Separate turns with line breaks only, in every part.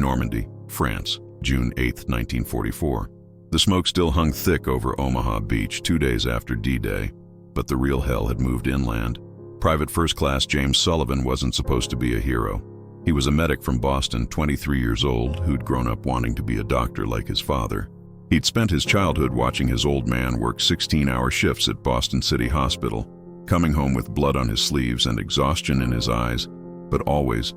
Normandy, France, June 8, 1944. The smoke still hung thick over Omaha Beach 2 days after D-Day, but the real hell had moved inland. Private First Class James Sullivan wasn't supposed to be a hero. He was a medic from Boston, 23 years old, who'd grown up wanting to be a doctor like his father. He'd spent his childhood watching his old man work 16-hour shifts at Boston City Hospital, coming home with blood on his sleeves and exhaustion in his eyes, but always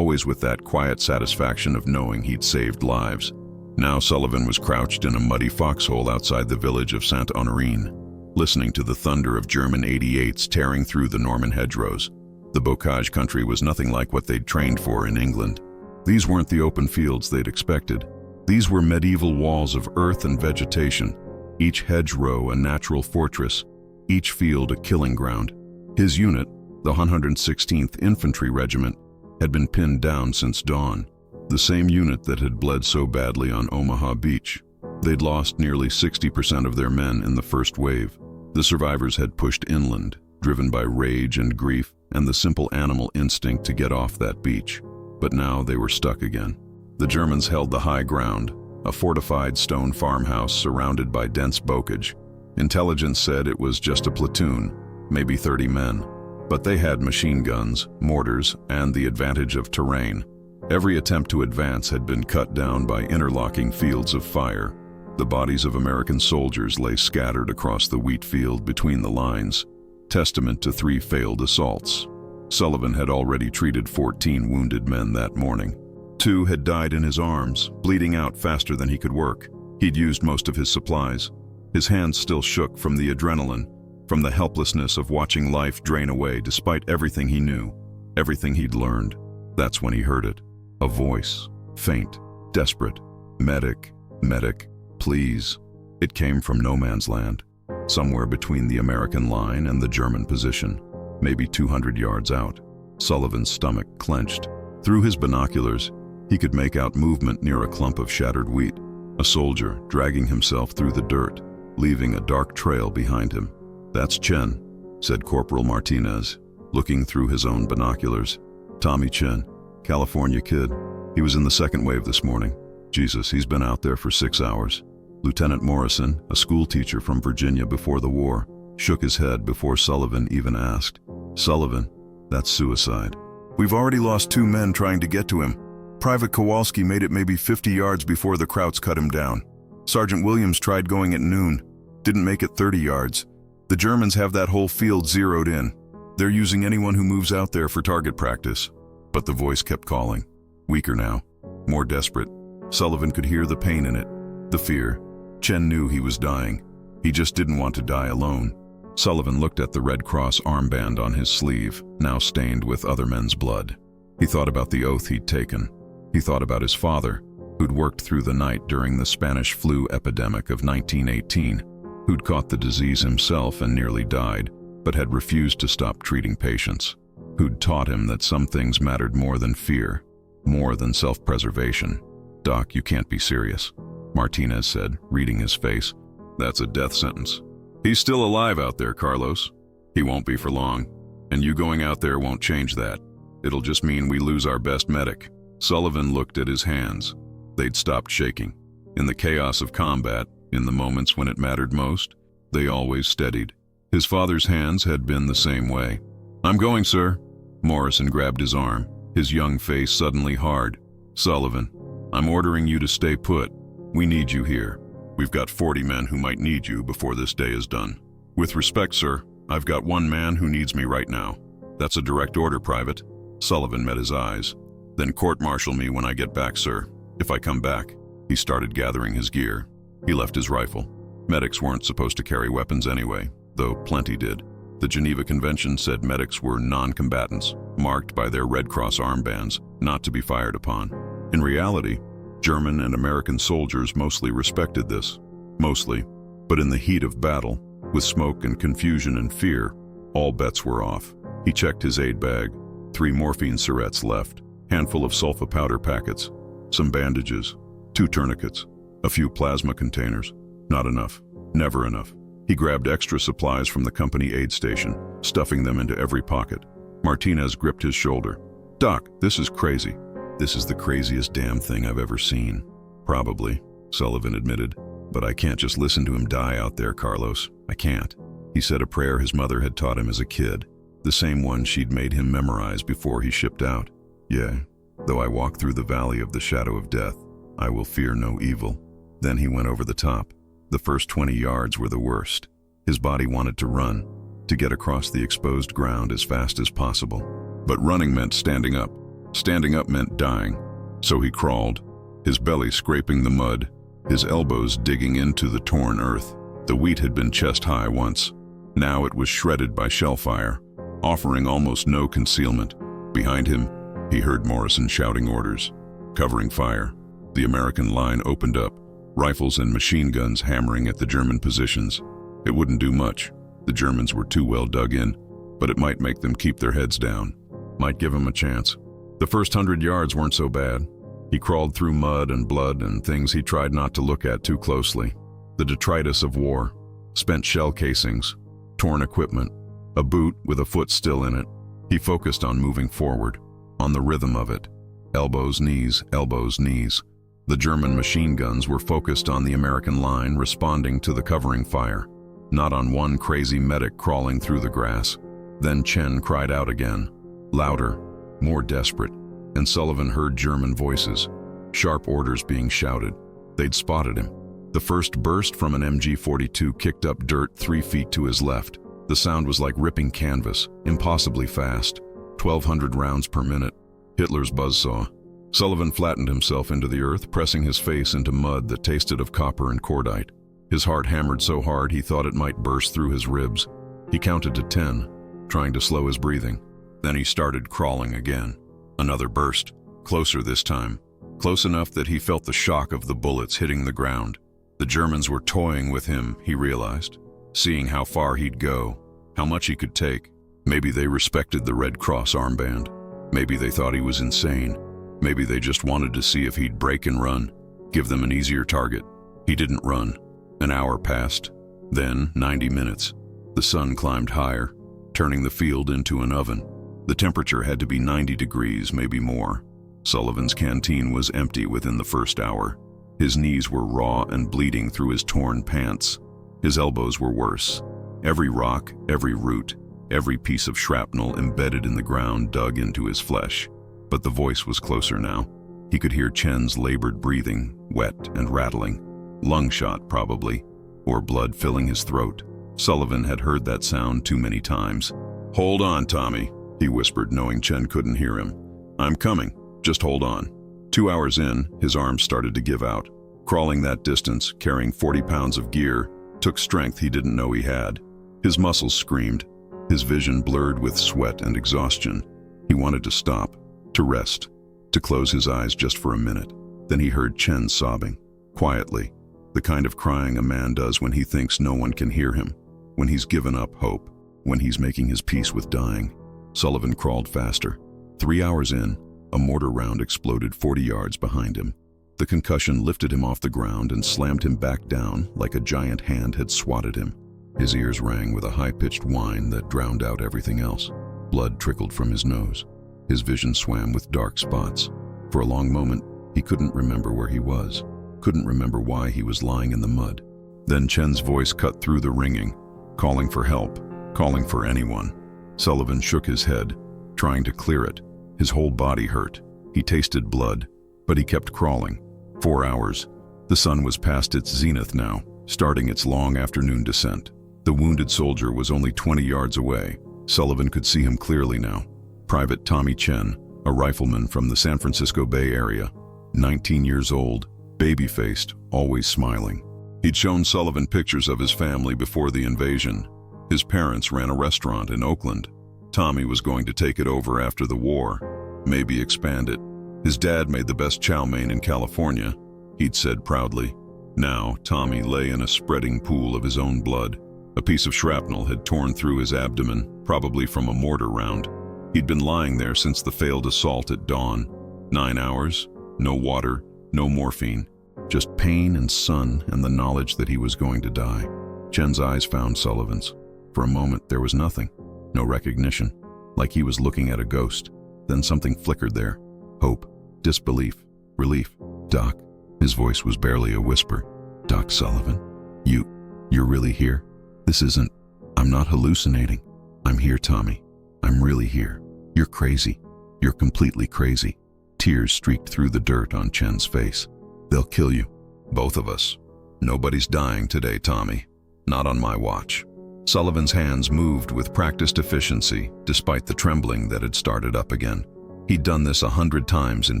with that quiet satisfaction of knowing he'd saved lives. Now Sullivan was crouched in a muddy foxhole outside the village of Saint-Honorine, listening to the thunder of German 88s tearing through the Norman hedgerows. The bocage country was nothing like what they'd trained for in England. These weren't the open fields they'd expected. These were medieval walls of earth and vegetation, each hedgerow a natural fortress, each field a killing ground. His unit, the 116th Infantry Regiment, had been pinned down since dawn, the same unit that had bled so badly on Omaha Beach. They'd lost nearly 60% of their men in the first wave. The survivors had pushed inland, driven by rage and grief and the simple animal instinct to get off that beach. But now they were stuck again. The Germans held the high ground, a fortified stone farmhouse surrounded by dense bocage. Intelligence said it was just a platoon, maybe 30 men. But they had machine guns, mortars, and the advantage of terrain. Every attempt to advance had been cut down by interlocking fields of fire. The bodies of American soldiers lay scattered across the wheat field between the lines, testament to 3 failed assaults. Sullivan had already treated 14 wounded men that morning. 2 had died in his arms, bleeding out faster than he could work. He'd used most of his supplies. His hands still shook from the adrenaline, from the helplessness of watching life drain away despite everything he knew, everything he'd learned. That's when he heard it. A voice, faint, desperate. Medic, medic, please. It came from no man's land, somewhere between the American line and the German position, maybe 200 yards out. Sullivan's stomach clenched. Through his binoculars, he could make out movement near a clump of shattered wheat, a soldier dragging himself through the dirt, leaving a dark trail behind him. "That's Chen," said Corporal Martinez, looking through his own binoculars. "Tommy Chen, California kid. He was in the second wave this morning. Jesus, he's been out there for 6 hours." Lieutenant Morrison, a school teacher from Virginia before the war, shook his head before Sullivan even asked. "Sullivan, that's suicide. We've already lost 2 men trying to get to him. Private Kowalski made it maybe 50 yards before the Krauts cut him down. Sergeant Williams tried going at noon, didn't make it 30 yards. The Germans have that whole field zeroed in. They're using anyone who moves out there for target practice." But the voice kept calling, weaker now, more desperate. Sullivan could hear the pain in it, the fear. Chen knew he was dying. He just didn't want to die alone. Sullivan looked at the Red Cross armband on his sleeve, now stained with other men's blood. He thought about the oath he'd taken. He thought about his father, who'd worked through the night during the Spanish flu epidemic of 1918, who'd caught the disease himself and nearly died, but had refused to stop treating patients, who'd taught him that some things mattered more than fear, more than self-preservation. "Doc, you can't be serious," Martinez said, reading his face. "That's a death sentence." "He's still alive out there, Carlos. He won't be for long, and you going out there won't change that. It'll just mean we lose our best medic." Sullivan looked at his hands. They'd stopped shaking. In the chaos of combat, in the moments when it mattered most, they always steadied. His father's hands had been the same way. "I'm going, sir." Morrison grabbed his arm, his young face suddenly hard. "Sullivan, I'm ordering you to stay put. We need you here. We've got 40 men who might need you before this day is done. With respect, sir, I've got 1 man who needs me right now. That's a direct order, Private." Sullivan met his eyes. "Then court-martial me when I get back, sir. If I come back." He started gathering his gear. He left his rifle. Medics weren't supposed to carry weapons anyway, though plenty did. The Geneva Convention said medics were non-combatants, marked by their Red Cross armbands, not to be fired upon. In reality, German and American soldiers mostly respected this. Mostly. But in the heat of battle, with smoke and confusion and fear, all bets were off. He checked his aid bag. 3 morphine syrettes left, handful of sulfa powder packets, some bandages, 2 tourniquets, a few plasma containers. Not enough. Never enough. He grabbed extra supplies from the company aid station, stuffing them into every pocket. Martinez gripped his shoulder. "Doc, this is crazy. "This is the craziest damn thing I've ever seen." "Probably," Sullivan admitted. "But I can't just listen to him die out there, Carlos. I can't." He said a prayer his mother had taught him as a kid, the same one she'd made him memorize before he shipped out. "Yeah, though I walk through the valley of the shadow of death, I will fear no evil." Then he went over the top. The first 20 yards were the worst. His body wanted to run, to get across the exposed ground as fast as possible. But running meant standing up. Standing up meant dying. So he crawled, his belly scraping the mud, his elbows digging into the torn earth. The wheat had been chest high once. Now it was shredded by shell fire, offering almost no concealment. Behind him, he heard Morrison shouting orders. Covering fire. The American line opened up, rifles and machine guns hammering at the German positions. It wouldn't do much. The Germans were too well dug in, but it might make them keep their heads down. Might give them a chance. The first 100 yards weren't so bad. He crawled through mud and blood and things he tried not to look at too closely. The detritus of war, spent shell casings, torn equipment, a boot with a foot still in it. He focused on moving forward, on the rhythm of it. Elbows, knees, elbows, knees. The German machine guns were focused on the American line responding to the covering fire, not on one crazy medic crawling through the grass. Then Chen cried out again, louder, more desperate, and Sullivan heard German voices, sharp orders being shouted. They'd spotted him. The first burst from an MG-42 kicked up dirt 3 feet to his left. The sound was like ripping canvas, impossibly fast, 1,200 rounds per minute, Hitler's buzzsaw. Sullivan flattened himself into the earth, pressing his face into mud that tasted of copper and cordite. His heart hammered so hard he thought it might burst through his ribs. He counted to 10, trying to slow his breathing. Then he started crawling again. Another burst, closer this time, close enough that he felt the shock of the bullets hitting the ground. The Germans were toying with him, he realized, seeing how far he'd go, how much he could take. Maybe they respected the Red Cross armband. Maybe they thought he was insane. Maybe they just wanted to see if he'd break and run, give them an easier target. He didn't run. An hour passed, then 90 minutes. The sun climbed higher, turning the field into an oven. The temperature had to be 90 degrees, maybe more. Sullivan's canteen was empty within the first hour. His knees were raw and bleeding through his torn pants. His elbows were worse. Every rock, every root, every piece of shrapnel embedded in the ground dug into his flesh. But the voice was closer now. He could hear Chen's labored breathing, wet and rattling. Lung shot, probably, or blood filling his throat. Sullivan had heard that sound too many times. "Hold on, Tommy," he whispered, knowing Chen couldn't hear him. "I'm coming. Just hold on." 2 hours in, his arms started to give out. Crawling that distance, carrying 40 pounds of gear, took strength he didn't know he had. His muscles screamed, his vision blurred with sweat and exhaustion. He wanted to stop, to rest, to close his eyes just for a minute. Then he heard Chen sobbing, quietly, the kind of crying a man does when he thinks no one can hear him, when he's given up hope, when he's making his peace with dying. Sullivan crawled faster. 3 hours in, a mortar round exploded 40 yards behind him. The concussion lifted him off the ground and slammed him back down like a giant hand had swatted him. His ears rang with a high-pitched whine that drowned out everything else. Blood trickled from his nose. His vision swam with dark spots. For a long moment, he couldn't remember where he was, couldn't remember why he was lying in the mud. Then Chen's voice cut through the ringing, calling for help, calling for anyone. Sullivan shook his head, trying to clear it. His whole body hurt. He tasted blood, but he kept crawling. 4 hours. The sun was past its zenith now, starting its long afternoon descent. The wounded soldier was only 20 yards away. Sullivan could see him clearly now. Private Tommy Chen, a rifleman from the San Francisco Bay Area, 19 years old, baby-faced, always smiling. He'd shown Sullivan pictures of his family before the invasion. His parents ran a restaurant in Oakland. Tommy was going to take it over after the war, maybe expand it. His dad made the best chow mein in California, he'd said proudly. Now, Tommy lay in a spreading pool of his own blood. A piece of shrapnel had torn through his abdomen, probably from a mortar round. He'd been lying there since the failed assault at dawn. 9 hours, no water, no morphine, just pain and sun and the knowledge that he was going to die. Chen's eyes found Sullivan's. For a moment, there was nothing, no recognition, like he was looking at a ghost. Then something flickered there. Hope. disbelief, relief. "Doc," his voice was barely a whisper. "Doc Sullivan, you're really here? This isn't, I'm not hallucinating. I'm here, Tommy. I'm really here. You're crazy. You're completely crazy." Tears streaked through the dirt on Chen's face. "They'll kill you. Both of us. Nobody's dying today, Tommy. Not on my watch." Sullivan's hands moved with practiced efficiency, despite the trembling that had started up again. He'd done this 100 times in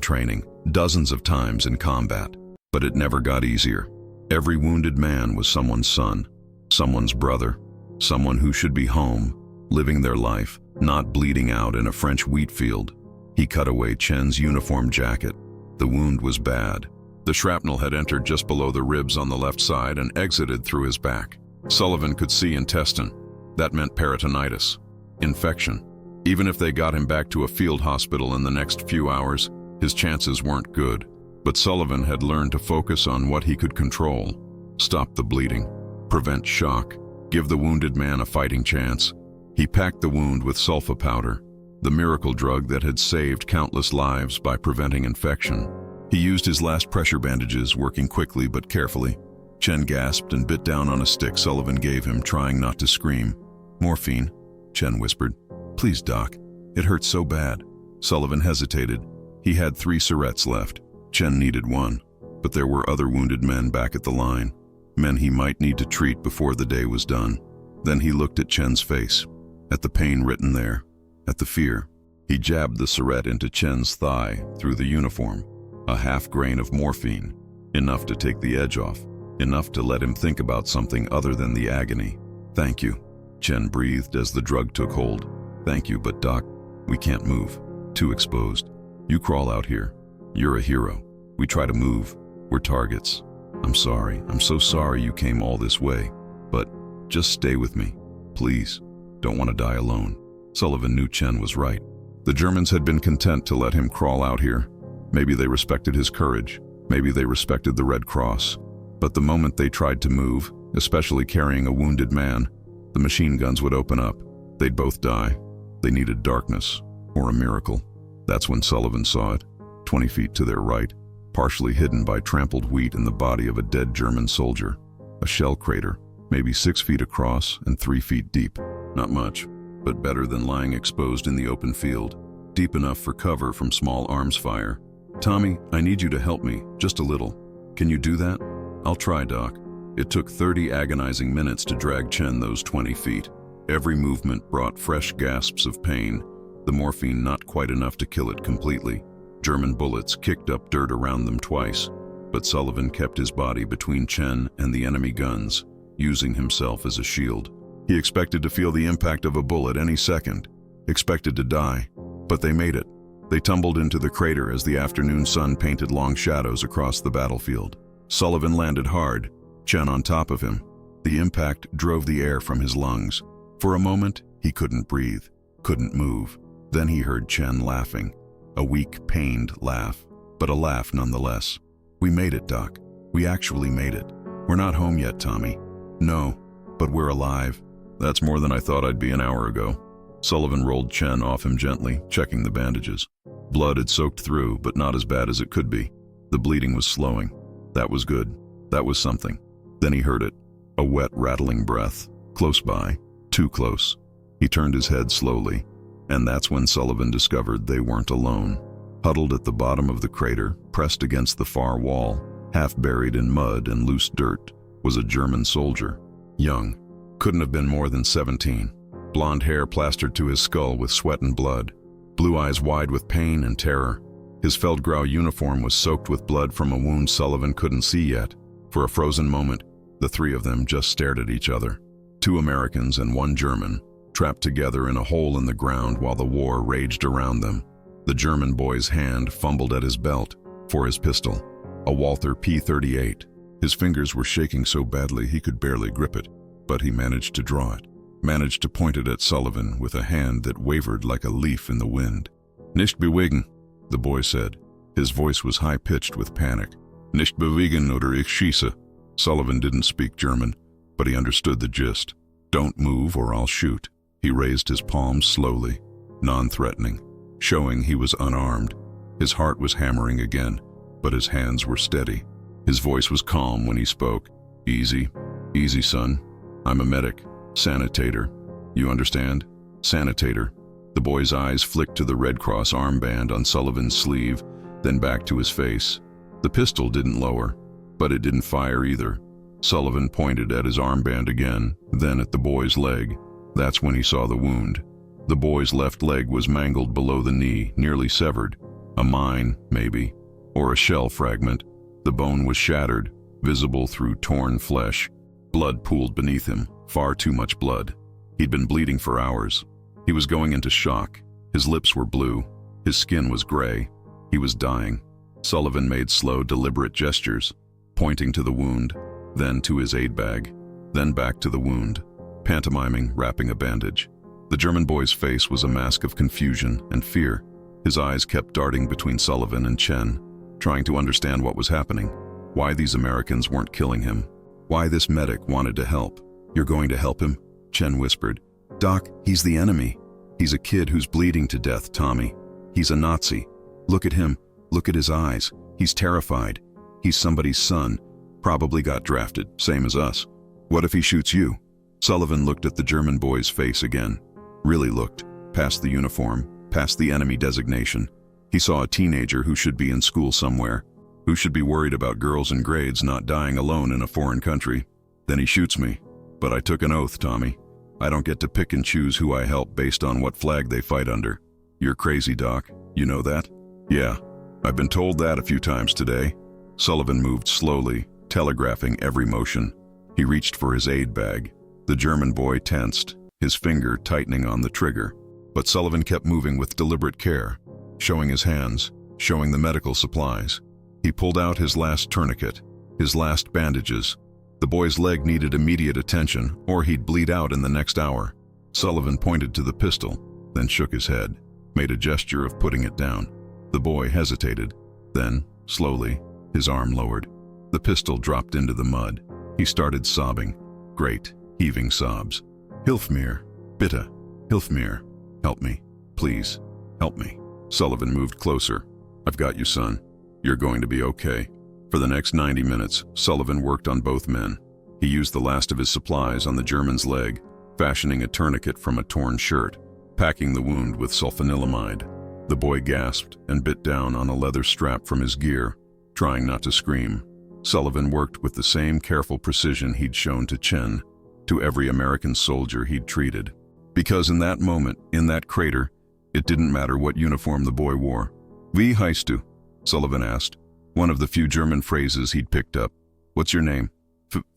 training, dozens of times in combat, but it never got easier. Every wounded man was someone's son, someone's brother, someone who should be home, living their life, not bleeding out in a French wheat field. He cut away Chen's uniform jacket. The wound was bad. The shrapnel had entered just below the ribs on the left side and exited through his back. Sullivan could see intestine. That meant peritonitis, infection. Even if they got him back to a field hospital in the next few hours, his chances weren't good. But Sullivan had learned to focus on what he could control. Stop the bleeding, prevent shock, give the wounded man a fighting chance. He packed the wound with sulfa powder, the miracle drug that had saved countless lives by preventing infection. He used his last pressure bandages, working quickly but carefully. Chen gasped and bit down on a stick Sullivan gave him, trying not to scream. "Morphine," Chen whispered. "Please, Doc. It hurts so bad." Sullivan hesitated. He had 3 syrettes left. Chen needed 1, but there were other wounded men back at the line, men he might need to treat before the day was done. Then he looked at Chen's face, at the pain written there, at the fear. He jabbed the syrette into Chen's thigh through the uniform. A half grain of morphine, enough to take the edge off, enough to let him think about something other than the agony. "Thank you," Chen breathed as the drug took hold. "Thank you, but Doc, we can't move. Too exposed. You crawl out here. You're a hero. We try to move. We're targets. I'm sorry. I'm so sorry you came all this way. But just stay with me. Please. Don't want to die alone." Sullivan knew Chen was right. The Germans had been content to let him crawl out here. Maybe they respected his courage. Maybe they respected the Red Cross. But the moment they tried to move, especially carrying a wounded man, the machine guns would open up. They'd both die. They needed darkness, or a miracle. That's when Sullivan saw it, 20 feet to their right, partially hidden by trampled wheat in the body of a dead German soldier. A shell crater, maybe 6 feet across and 3 feet deep. Not much, but better than lying exposed in the open field, deep enough for cover from small arms fire. "Tommy, I need you to help me, just a little. Can you do that?" "I'll try, Doc." It took 30 agonizing minutes to drag Chen those 20 feet. Every movement brought fresh gasps of pain, the morphine not quite enough to kill it completely. German bullets kicked up dirt around them twice, but Sullivan kept his body between Chen and the enemy guns, using himself as a shield. He expected to feel the impact of a bullet any second, expected to die, but they made it. They tumbled into the crater as the afternoon sun painted long shadows across the battlefield. Sullivan landed hard, Chen on top of him. The impact drove the air from his lungs. For a moment, he couldn't breathe, couldn't move. Then he heard Chen laughing, a weak, pained laugh, but a laugh nonetheless. "We made it, Doc. We actually made it. We're not home yet, Tommy." "No, but we're alive." "That's more than I thought I'd be an hour ago." Sullivan rolled Chen off him gently, checking the bandages. Blood had soaked through, but not as bad as it could be. The bleeding was slowing. That was good. That was something. Then he heard it, a wet, rattling breath, close by, too close. He turned his head slowly, and that's when Sullivan discovered they weren't alone. Huddled at the bottom of the crater, pressed against the far wall, half buried in mud and loose dirt, was a German soldier. Young, couldn't have been more than 17. Blonde hair plastered to his skull with sweat and blood, blue eyes wide with pain and terror. His Feldgrau uniform was soaked with blood from a wound Sullivan couldn't see yet. For a frozen moment, the 3 of them just stared at each other. 2 Americans and 1 German, trapped together in a hole in the ground while the war raged around them. The German boy's hand fumbled at his belt for his pistol, a Walther P38. His fingers were shaking so badly he could barely grip it, but he managed to draw it, managed to point it at Sullivan with a hand that wavered like a leaf in the wind. "Nicht bewegen," the boy said. His voice was high-pitched with panic. "Nicht bewegen oder ich schieße." Sullivan didn't speak German, but he understood the gist. "Don't move or I'll shoot." He raised his palms slowly, non-threatening, showing he was unarmed. His heart was hammering again, but his hands were steady. His voice was calm when he spoke. Easy, easy, son. I'm a medic, sanitator. You understand? Sanitator. The boy's eyes flicked to the Red Cross armband on Sullivan's sleeve, then back to his face. The pistol didn't lower, but it didn't fire either. Sullivan pointed at his armband again, then at the boy's leg. That's when he saw the wound. The boy's left leg was mangled below the knee, nearly severed. A mine, maybe, or a shell fragment. The bone was shattered, visible through torn flesh. Blood pooled beneath him, far too much blood. He'd been bleeding for hours. He was going into shock. His lips were blue. His skin was gray. He was dying. Sullivan made slow, deliberate gestures, pointing to the wound, then to his aid bag, then back to the wound, pantomiming, wrapping a bandage. The German boy's face was a mask of confusion and fear. His eyes kept darting between Sullivan and Chen, trying to understand what was happening, why these Americans weren't killing him, why this medic wanted to help. You're going to help him? Chen whispered. Doc, he's the enemy. He's a kid who's bleeding to death, Tommy. He's a Nazi. Look at him. Look at his eyes. He's terrified. He's somebody's son. Probably got drafted, same as us. What if he shoots you? Sullivan looked at the German boy's face again. Really looked, past the uniform, past the enemy designation. He saw a teenager who should be in school somewhere, who should be worried about girls and grades not dying alone in a foreign country. Then he shoots me. But I took an oath, Tommy. I don't get to pick and choose who I help based on what flag they fight under. You're crazy, Doc. You know that? Yeah, I've been told that a few times today. Sullivan moved slowly, telegraphing every motion. He reached for his aid bag. The German boy tensed, his finger tightening on the trigger. But Sullivan kept moving with deliberate care, showing his hands, showing the medical supplies. He pulled out his last tourniquet, his last bandages. The boy's leg needed immediate attention, or he'd bleed out in the next hour. Sullivan pointed to the pistol, then shook his head, made a gesture of putting it down. The boy hesitated. Then, slowly, his arm lowered. The pistol dropped into the mud. He started sobbing. Great, heaving sobs. Hilfmir, bitte, Hilfmir. Help me, please, help me. Sullivan moved closer. I've got you, son. You're going to be okay. For the next 90 minutes, Sullivan worked on both men. He used the last of his supplies on the German's leg, fashioning a tourniquet from a torn shirt, packing the wound with sulfanilamide. The boy gasped and bit down on a leather strap from his gear, trying not to scream. Sullivan worked with the same careful precision he'd shown to Chen, to every American soldier he'd treated. Because in that moment, in that crater, it didn't matter what uniform the boy wore. Wie heißt du? Sullivan asked, one of the few German phrases he'd picked up. What's your name?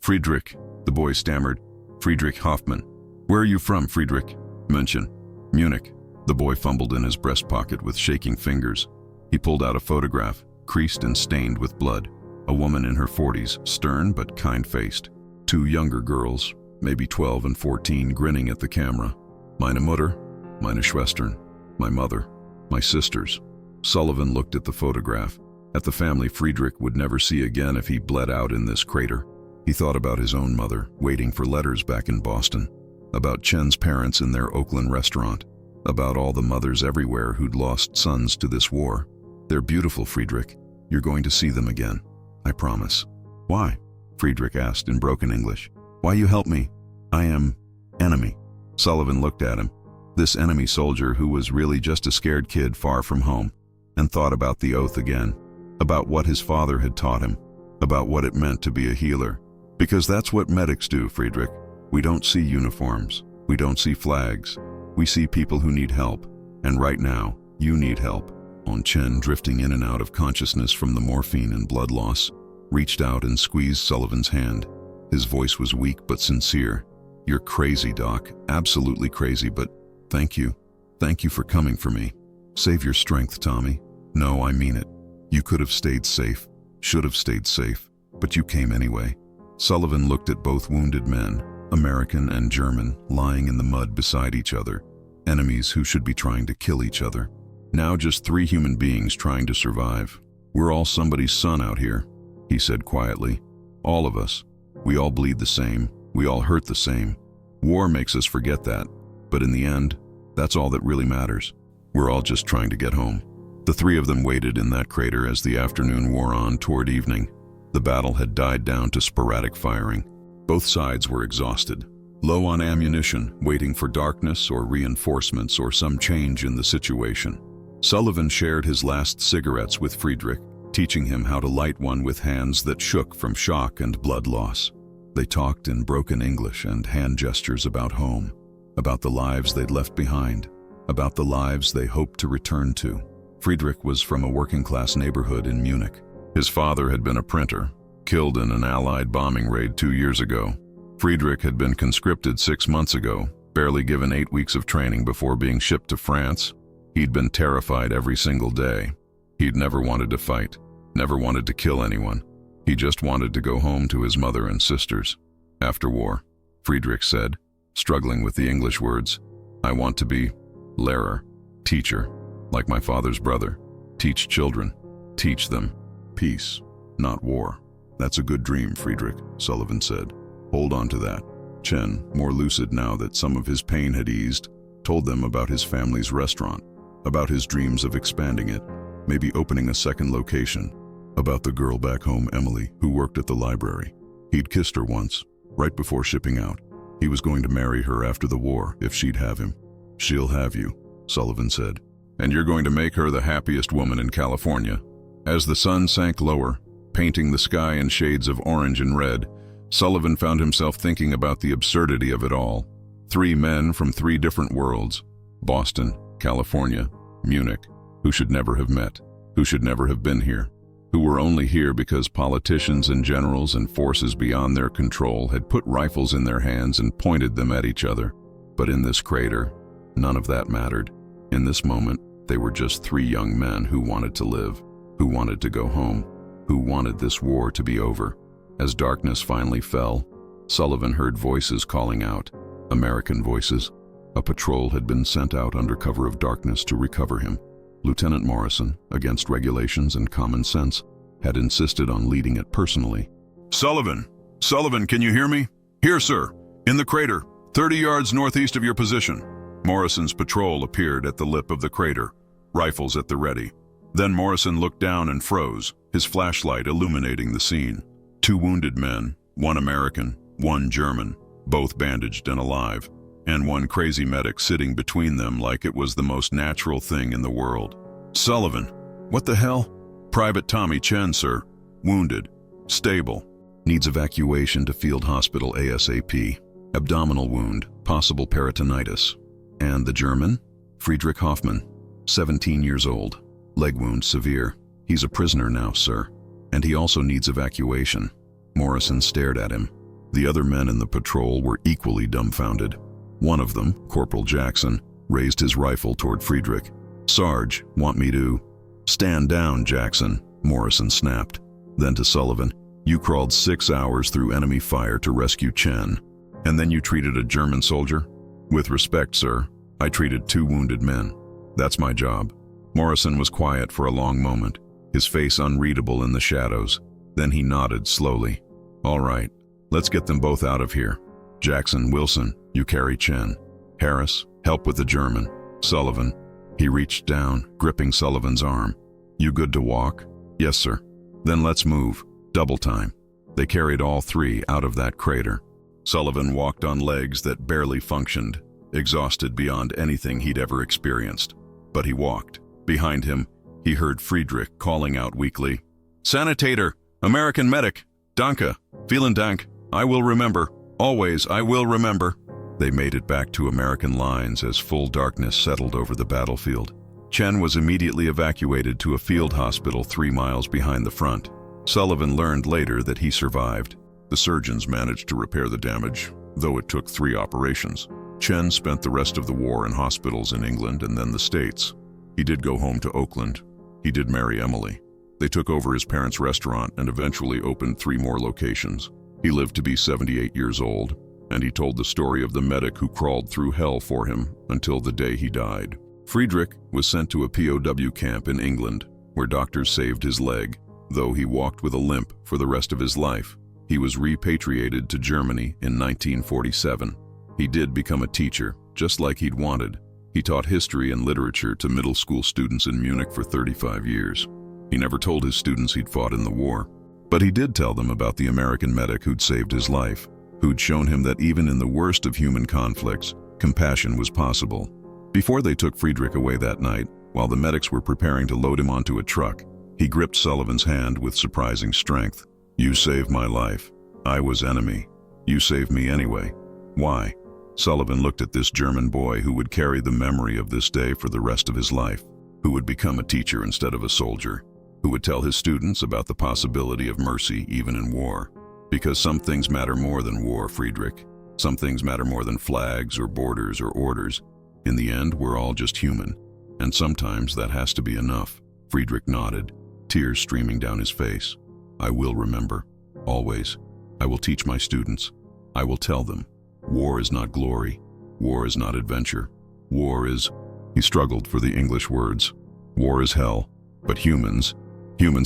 Friedrich, the boy stammered. Friedrich Hoffmann. Where are you from, Friedrich? München. Munich. The boy fumbled in his breast pocket with shaking fingers. He pulled out a photograph, creased and stained with blood. A woman in her 40s, stern but kind-faced. Two younger girls, maybe 12 and 14, grinning at the camera. Meine Mutter, meine Schwestern, my mother, my sisters. Sullivan looked at the photograph, at the family Friedrich would never see again if he bled out in this crater. He thought about his own mother, waiting for letters back in Boston, about Chen's parents in their Oakland restaurant, about all the mothers everywhere who'd lost sons to this war. They're beautiful, Friedrich. You're going to see them again. I promise. Why? Friedrich asked in broken English. Why you help me? I am enemy. Sullivan looked at him, this enemy soldier who was really just a scared kid far from home, and thought about the oath again, about what his father had taught him, about what it meant to be a healer. Because that's what medics do, Friedrich. We don't see uniforms. We don't see flags. We see people who need help. And right now, you need help. Chen, drifting in and out of consciousness from the morphine and blood loss, reached out and squeezed Sullivan's hand. His voice was weak but sincere. You're crazy, Doc. Absolutely crazy, but thank you. Thank you for coming for me. Save your strength, Tommy. No, I mean it. You could have stayed safe, should have stayed safe, but you came anyway. Sullivan looked at both wounded men, American and German, lying in the mud beside each other, enemies who should be trying to kill each other. Now just three human beings trying to survive. We're all somebody's son out here, he said quietly. All of us. We all bleed the same. We all hurt the same. War makes us forget that. But in the end, that's all that really matters. We're all just trying to get home. The three of them waited in that crater as the afternoon wore on toward evening. The battle had died down to sporadic firing. Both sides were exhausted, low on ammunition, waiting for darkness or reinforcements or some change in the situation. Sullivan shared his last cigarettes with Friedrich, teaching him how to light one with hands that shook from shock and blood loss. They talked in broken English and hand gestures about home, about the lives they'd left behind, about the lives they hoped to return to. Friedrich was from a working-class neighborhood in Munich. His father had been a printer, killed in an Allied bombing raid 2 years ago. Friedrich had been conscripted 6 months ago, barely given 8 weeks of training before being shipped to France. He'd been terrified every single day. He'd never wanted to fight, never wanted to kill anyone. He just wanted to go home to his mother and sisters. After war, Friedrich said, struggling with the English words, "I want to be Lehrer, teacher, like my father's brother. Teach children, teach them peace, not war." "That's a good dream, Friedrich," Sullivan said. "Hold on to that." Chen, more lucid now that some of his pain had eased, told them about his family's restaurant, about his dreams of expanding it, maybe opening a second location, about the girl back home, Emily, who worked at the library. He'd kissed her once, right before shipping out. He was going to marry her after the war, if she'd have him. "She'll have you," Sullivan said. "And you're going to make her the happiest woman in California." As the sun sank lower, painting the sky in shades of orange and red, Sullivan found himself thinking about the absurdity of it all. 3 men from 3 different worlds, Boston, California, Munich, who should never have met, who should never have been here, who were only here because politicians and generals and forces beyond their control had put rifles in their hands and pointed them at each other. But in this crater, none of that mattered. In this moment, they were just 3 young men who wanted to live, who wanted to go home, who wanted this war to be over. As darkness finally fell, Sullivan heard voices calling out, American voices. A patrol had been sent out under cover of darkness to recover him. Lieutenant Morrison, against regulations and common sense, had insisted on leading it personally. "Sullivan! Sullivan, can you hear me?" "Here, sir. In the crater, 30 yards northeast of your position." Morrison's patrol appeared at the lip of the crater, rifles at the ready. Then Morrison looked down and froze, his flashlight illuminating the scene. 2 wounded men, 1 American, 1 German, both bandaged and alive, and 1 crazy medic sitting between them like it was the most natural thing in the world. "Sullivan, what the hell?" "Private Tommy Chen, sir. Wounded. Stable. Needs evacuation to field hospital ASAP. Abdominal wound, possible peritonitis." "And the German?" "Friedrich Hoffmann, 17 years old. Leg wound severe. He's a prisoner now, sir. And he also needs evacuation." Morrison stared at him. The other men in the patrol were equally dumbfounded. One of them, Corporal Jackson, raised his rifle toward Friedrich. "Sarge, want me to—" "Stand down, Jackson," Morrison snapped. Then to Sullivan, "You crawled 6 hours through enemy fire to rescue Chen, and then you treated a German soldier?" "With respect, sir, I treated 2 wounded men. That's my job." Morrison was quiet for a long moment, his face unreadable in the shadows. Then he nodded slowly. "All right, let's get them both out of here. Jackson, Wilson, you carry Chen. Harris, help with the German. Sullivan." He reached down, gripping Sullivan's arm. "You good to walk?" "Yes, sir." "Then let's move. Double time." They carried all 3 out of that crater. Sullivan walked on legs that barely functioned, exhausted beyond anything he'd ever experienced. But he walked. Behind him, he heard Friedrich calling out weakly, "Sanitator! American medic! Danke! Vielen Dank! I will remember! Always, I will remember!" They made it back to American lines as full darkness settled over the battlefield. Chen was immediately evacuated to a field hospital 3 miles behind the front. Sullivan learned later that he survived. The surgeons managed to repair the damage, though it took 3 operations. Chen spent the rest of the war in hospitals in England and then the States. He did go home to Oakland. He did marry Emily. They took over his parents' restaurant and eventually opened 3 more locations. He lived to be 78 years old, and he told the story of the medic who crawled through hell for him until the day he died. Friedrich was sent to a POW camp in England, where doctors saved his leg, though he walked with a limp for the rest of his life. He was repatriated to Germany in 1947. He did become a teacher, just like he'd wanted, He taught history and literature to middle school students in Munich for 35 years. He never told his students he'd fought in the war, but he did tell them about the American medic who'd saved his life, who'd shown him that even in the worst of human conflicts, compassion was possible. Before they took Friedrich away that night, while the medics were preparing to load him onto a truck, he gripped Sullivan's hand with surprising strength. "You saved my life. I was enemy. You saved me anyway. Why?" Sullivan looked at this German boy who would carry the memory of this day for the rest of his life, who would become a teacher instead of a soldier, who would tell his students about the possibility of mercy even in war. Because some things matter more than war, Friedrich. Some things matter more than flags or borders or orders. In the end, we're all just human, and sometimes that has to be enough. Friedrich nodded, tears streaming down his face. "I will remember, always. I will teach my students. I will tell them. War is not glory. War is not adventure. War is..." He struggled for the English words. "War is hell, but humans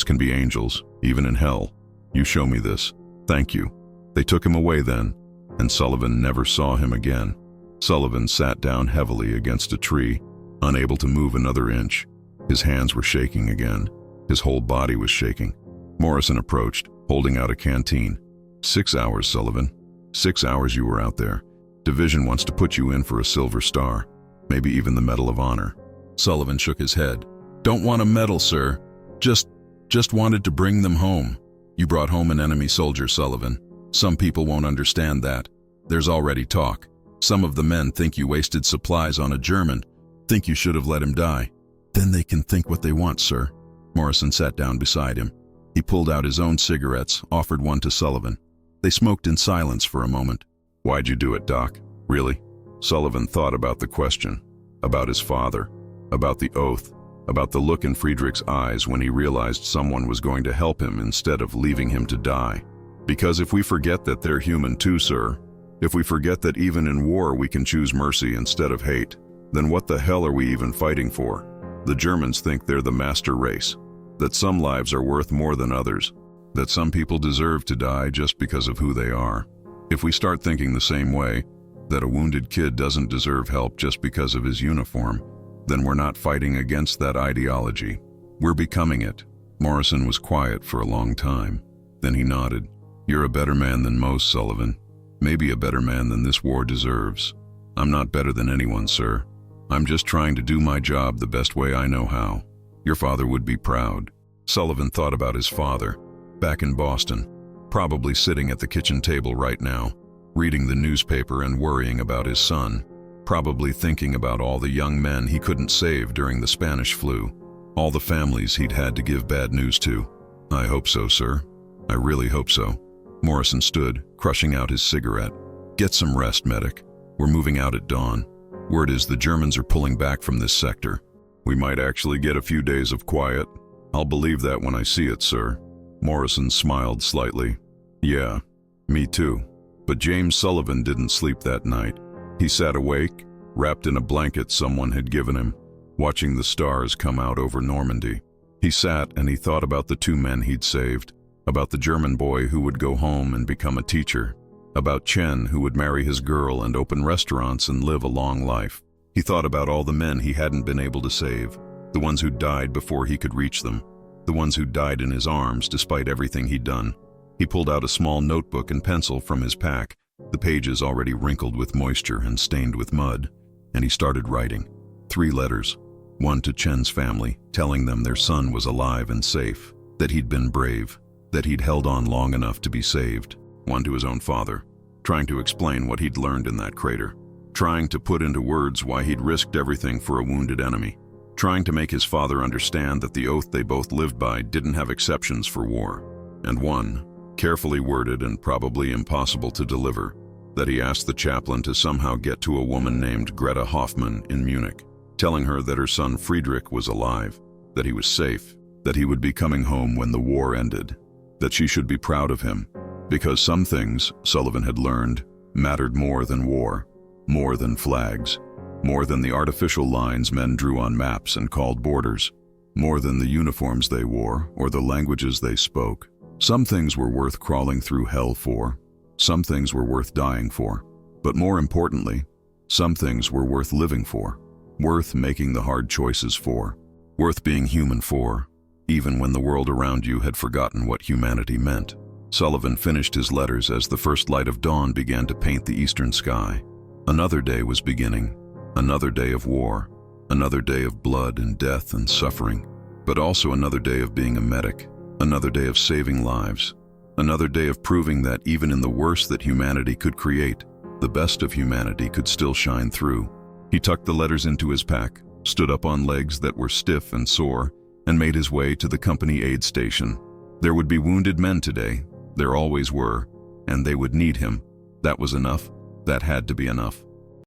can be angels, even in hell. You show me this. Thank you." They took him away then, and Sullivan never saw him again. Sullivan sat down heavily against a tree, unable to move another inch. His hands were shaking again. His whole body was shaking. Morrison approached, holding out a canteen. 6 hours, Sullivan. 6 hours you were out there. Division wants to put you in for a Silver Star, maybe even the Medal of Honor. Sullivan shook his head. "Don't want a medal, sir. Just wanted to bring them home." "You brought home an enemy soldier, Sullivan. Some people won't understand that. There's already talk. Some of the men think you wasted supplies on a German, think you should have let him die." "Then they can think what they want, sir." Morrison sat down beside him. He pulled out his own cigarettes, offered one to Sullivan. They smoked in silence for a moment. "Why'd you do it, Doc? Really?" Sullivan thought about the question, about his father, about the oath, about the look in Friedrich's eyes when he realized someone was going to help him instead of leaving him to die. "Because if we forget that they're human too, sir, if we forget that even in war we can choose mercy instead of hate, then what the hell are we even fighting for? The Germans think they're the master race, that some lives are worth more than others, that some people deserve to die just because of who they are. If we start thinking the same way, that a wounded kid doesn't deserve help just because of his uniform, then we're not fighting against that ideology. We're becoming it." Morrison was quiet for a long time. Then he nodded. "You're a better man than most, Sullivan. Maybe a better man than this war deserves. I'm not better than anyone, sir. I'm just trying to do my job the best way I know how. Your father would be proud." Sullivan thought about his father, back in Boston, probably sitting at the kitchen table right now, reading the newspaper and worrying about his son, probably thinking about all the young men he couldn't save during the Spanish flu, all the families he'd had to give bad news to. "I hope so, sir. I really hope so." Morrison stood, crushing out his cigarette. "Get some rest, medic. We're moving out at dawn. Word is the Germans are pulling back from this sector. We might actually get a few days of quiet. I'll believe that when I see it, sir." Morrison smiled slightly. "Yeah, me too." But James Sullivan didn't sleep that night. He sat awake, wrapped in a blanket someone had given him, watching the stars come out over Normandy. He sat and he thought about the 2 men he'd saved, about the German boy who would go home and become a teacher, about Chen who would marry his girl and open restaurants and live a long life. He thought about all the men he hadn't been able to save, the ones who died before he could reach them, the ones who died in his arms despite everything he'd done. He pulled out a small notebook and pencil from his pack, the pages already wrinkled with moisture and stained with mud, and he started writing. 3 letters, one to Chen's family, telling them their son was alive and safe, that he'd been brave, that he'd held on long enough to be saved. One to his own father, trying to explain what he'd learned in that crater, trying to put into words why he'd risked everything for a wounded enemy, trying to make his father understand that the oath they both lived by didn't have exceptions for war. And one, carefully worded and probably impossible to deliver, that he asked the chaplain to somehow get to a woman named Greta Hoffman in Munich, telling her that her son Friedrich was alive, that he was safe, that he would be coming home when the war ended, that she should be proud of him, because some things, Sullivan had learned, mattered more than war, more than flags, more than the artificial lines men drew on maps and called borders, more than the uniforms they wore or the languages they spoke. Some things were worth crawling through hell for, some things were worth dying for, but more importantly, some things were worth living for. Worth making the hard choices for. Worth being human for, even when the world around you had forgotten what humanity meant. Sullivan finished his letters as the first light of dawn began to paint the eastern sky. Another day was beginning, another day of war, another day of blood and death and suffering, but also another day of being a medic, another day of saving lives, another day of proving that even in the worst that humanity could create, the best of humanity could still shine through. He tucked the letters into his pack, stood up on legs that were stiff and sore, and made his way to the company aid station. There would be wounded men today, there always were, and they would need him. That was enough. That had to be enough.